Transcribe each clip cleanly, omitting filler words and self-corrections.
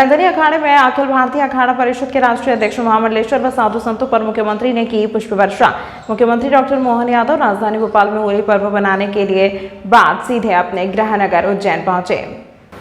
निरंजनी अखाड़े में अखिल भारतीय अखाड़ा परिषद के राष्ट्रीय अध्यक्ष महामंडलेश्वर व साधु संतों पर मुख्यमंत्री ने की पुष्प वर्षा। मुख्यमंत्री डॉक्टर मोहन यादव राजधानी भोपाल में होली पर्व मनाने के लिए बाद सीधे अपने गृह नगर उज्जैन पहुंचे।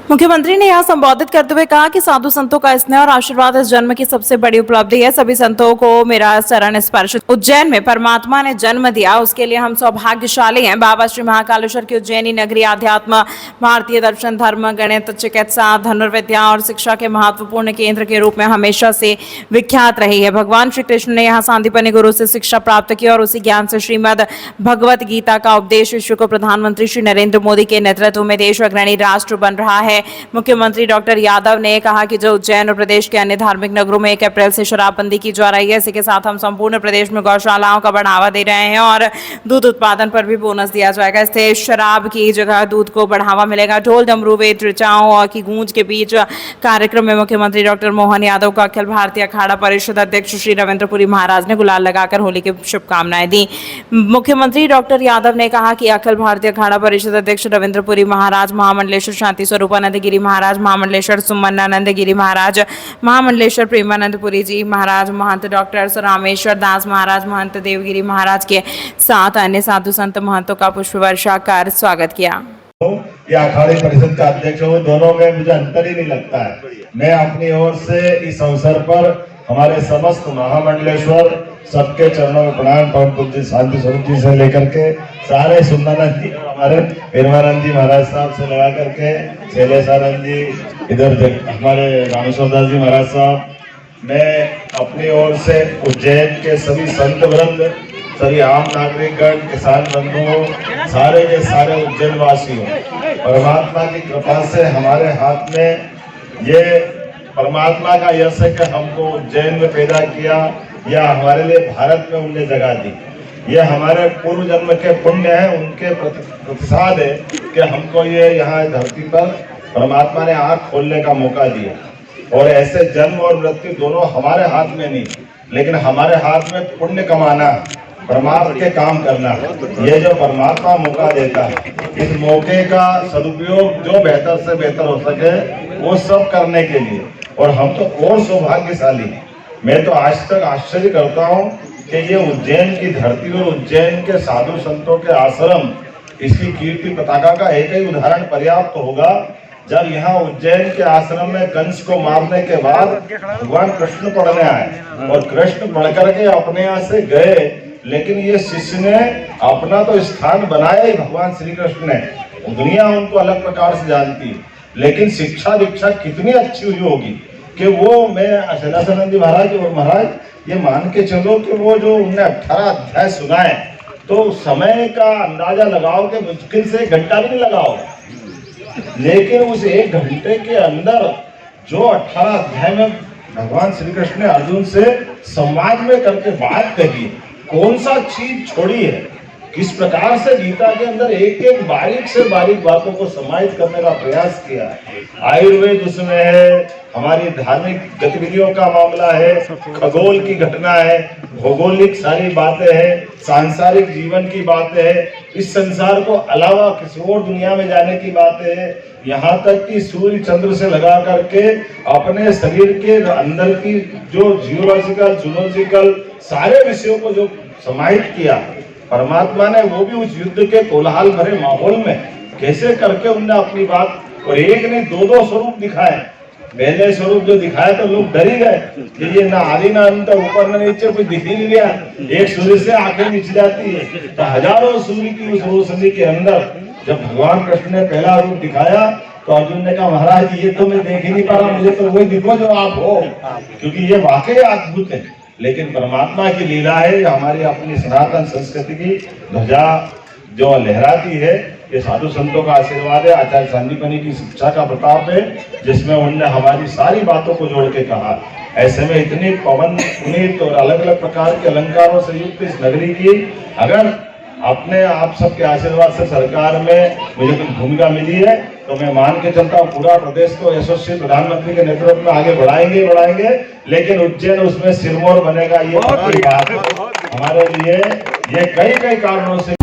मुख्यमंत्री ने यह संबोधित करते हुए कहा कि साधु संतों का स्नेह और आशीर्वाद इस जन्म की सबसे बड़ी उपलब्धि है। सभी संतों को मेरा चरण स्पर्श। उज्जैन में परमात्मा ने जन्म दिया, उसके लिए हम सौभाग्यशाली हैं। बाबा श्री महाकालेश्वर की उज्जैनी नगरी आध्यात्म, भारतीय दर्शन, धर्म, गणित, चिकित्सा, धनुर्विद्या और शिक्षा के महत्वपूर्ण केंद्र के रूप में हमेशा से विख्यात रही है। भगवान श्री कृष्ण ने यहाँ सांदीपनि गुरु से शिक्षा प्राप्त की और उसी ज्ञान से श्रीमद् भगवत गीता का उपदेश विश्व को प्रधानमंत्री श्री नरेंद्र मोदी के नेतृत्व में देश अग्रणी राष्ट्र बन रहा है। मुख्यमंत्री डॉक्टर यादव ने कहा कि जो उज्जैन और प्रदेश के अन्य धार्मिक नगरों में 1 अप्रैल से शराबबंदी की जा रही है, इसी के साथ हम संपूर्ण प्रदेश में गौशालाओं का बढ़ावा दे रहे हैं और दूध उत्पादन पर भी बोनस दिया जाएगा। इससे शराब की जगह दूध को बढ़ावा मिलेगा। ढोल, डमरू, वेद, ऋचाओं की गूंज के बीच कार्यक्रम में मुख्यमंत्री डॉक्टर मोहन यादव को अखिल भारतीय अखाड़ा परिषद अध्यक्ष श्री रविंद्रपुरी महाराज ने गुलाल लगाकर होली की शुभकामनाएं दी। मुख्यमंत्री डॉक्टर यादव ने कहा कि अखिल भारतीय अखाड़ा परिषद अध्यक्ष रविंद्रपुरी महाराज, महामंडलेश्वर शांति स्वरूपानंद गिरी महाराज, महामंडलेश्वर सुमनानंद गिरी महाराज, महामंडलेश्वर प्रेमानंदपुरी जी महाराज, महंत डॉक्टर रामेश्वर दास महाराज, महंत देवगिरी महाराज के साथ अन्य साधु संत महंतों का पुष्प वर्षा कर स्वागत किया। या अखाड़े परिषद का अध्यक्ष हो, दोनों में मुझे अंतर ही नहीं लगता है। मैं अपनी ओर से इस अवसर पर हमारे समस्त महामंडलेश्वर सबके चरणों में प्रणाम, परम पूज्य शांति स्वरूप जी से लेकर के सारे सुंदरानंद जी, हमारे प्रेमानंद जी महाराज साहब से लगा करके शैलेशानंद जी, इधर हमारे रामेश्वर दास जी महाराज साहब, मैं अपनी ओर से उज्जैन के सभी संत वृंद, सभी आम नागरिकगण, किसान बंधुओं, सारे के सारे उज्जैन वासियों, परमात्मा की कृपा से हमारे हाथ में ये परमात्मा का यश है कि हमको उज्जैन में पैदा किया या हमारे लिए भारत में उनने जगह दी। ये हमारे पूर्व जन्म के पुण्य है, उनके प्रतिसाद है कि हमको ये यहाँ धरती पर परमात्मा ने आँख खोलने का मौका दिया। और ऐसे जन्म और मृत्यु दोनों हमारे हाथ में नहीं, लेकिन हमारे हाथ में पुण्य कमाना, परमात्मा के काम करना। ये जो परमात्मा मौका देता है, इस मौके का सदुपयोग जो बेहतर से बेहतर हो सके वो सब करने के लिए, और हम तो और सौभाग्यशाली हैं। मैं तो आज तक आश्चर्य करता हूँ कि ये उज्जैन की धरती और उज्जैन के साधु संतों के आश्रम, इसकी कीर्ति पताका का एक ही उदाहरण पर्याप्त होगा। जब यहाँ उज्जैन के आश्रम में कंस को मारने के बाद भगवान कृष्ण पढ़ने आए और कृष्ण पढ़ करके अपने यहाँ से गए, लेकिन ये शिष्य ने अपना तो स्थान बनाया ही भगवान श्री कृष्ण ने। दुनिया उनको अलग प्रकार से जानती है, लेकिन शिक्षा दीक्षा कितनी अच्छी हुई होगी कि वो, मैं शैलेशानंद जी महाराज और महाराज ये मान के चलो कि वो जो उन्होंने 18 अध्याय सुनाए, तो समय का अंदाजा लगाओ कि मुश्किल से 1 घंटा भी नहीं लगाओ, लेकिन उस 1 घंटे के अंदर जो 18 अध्याय में भगवान श्री कृष्ण ने अर्जुन से संवाद में करके बात कही, कौन सा चीज छोड़ी है, किस प्रकार से गीता के अंदर एक एक बारीक से बारीक बातों को समाहित करने का प्रयास किया है। आयुर्वेद उसमें है, हमारी धार्मिक गतिविधियों का मामला है, खगोल की घटना है, भौगोलिक सारी बातें हैं, सांसारिक जीवन की बातें हैं, इस संसार को अलावा किसी और दुनिया में जाने की बातें हैं, यहाँ तक कि सूर्य चंद्र से लगा करके अपने शरीर के अंदर की जो जियोलॉजिकल, जूलॉजिकल सारे विषयों को जो समाहित किया परमात्मा ने, वो भी उस युद्ध के कोलाहल भरे माहौल में कैसे करके उनने अपनी बात, और एक ने 2 स्वरूप दिखाए। पहले स्वरूप जो दिखाया तो लोग डर ही गए कि ये ना आदि ना अंत, ऊपर ना नीचे, कुछ दिख ही नहीं गया, एक सूर्य से आंखें मिच जाती है। तो हजारों सूर्य की उस रोशनी के अंदर जब भगवान कृष्ण ने पहला रूप दिखाया तो अर्जुन ने कहा महाराज ये तो मैं देख ही नहीं पा रहा, मुझे तो वही दिखो जो आप हो, क्योंकि ये वाकई अद्भुत है। लेकिन परमात्मा की लीला है, हमारी अपनी सनातन संस्कृति की ध्वजा जो लहराती है, ये साधु संतों का आशीर्वाद है, आचार्य सांदीपनि की शिक्षा का प्रताप है, जिसमें उन्होंने हमारी सारी बातों को जोड़ के कहा। ऐसे में इतनी पवन पुनीत और अलग अलग प्रकार के अलंकारों से युक्त इस नगरी की अगर अपने आप सबके आशीर्वाद से सरकार में मुझे कुछ भूमिका मिली है, तो मैं मान के चलता हूँ पूरा प्रदेश को यशस्वी प्रधानमंत्री के नेतृत्व में आगे बढ़ाएंगे, लेकिन उज्जैन उसमें सिरमौर बनेगा, ये बात हमारे लिए ये कई कारणों से